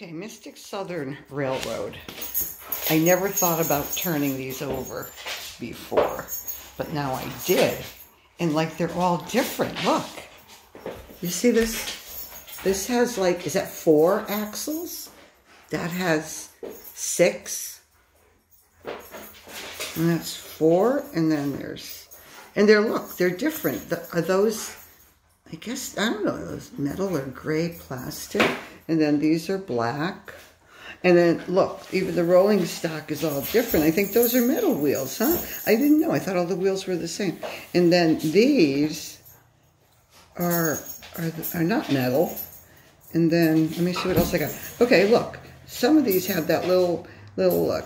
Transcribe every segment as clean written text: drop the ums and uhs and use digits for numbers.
Okay, Mystic Southern Railroad. I never thought about turning these over before, but now I did. And like they're all different. Look. You see this? This has like, is that 4 axles? That has 6. And that's 4. And then there's, and look, they're different. Are those, I guess, I don't know, those metal or gray plastic? And then these are black. And then, look, even the rolling stock is all different. I think those are metal wheels, huh? I didn't know. I thought all the wheels were the same. And then these are not metal. And then, let me see what else I got. Okay, look. Some of these have that little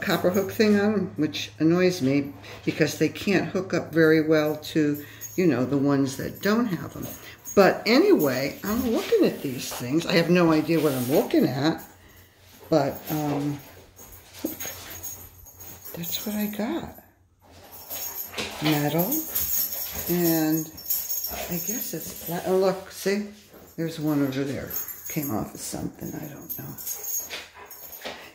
copper hook thing on them, which annoys me because they can't hook up very well to, you know, the ones that don't have them. But anyway, I'm looking at these things. I have no idea what I'm looking at, but that's what I got. Metal, and I guess it's black. Oh, look, see? There's one over there. Came off of something, I don't know.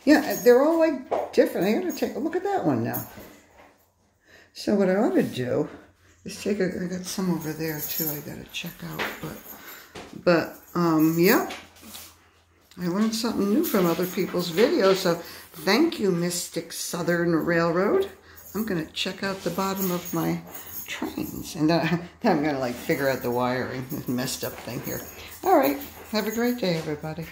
Yeah, they're all like different. I gotta take a look at that one now. So what I ought to do is take I got some over there too I gotta check out, but yeah. I learned something new from other people's videos, so thank you, Mystic Southern Railroad. I'm gonna check out the bottom of my trains, and then I'm gonna like figure out the wiring, this messed up thing here. All right, have a great day, everybody.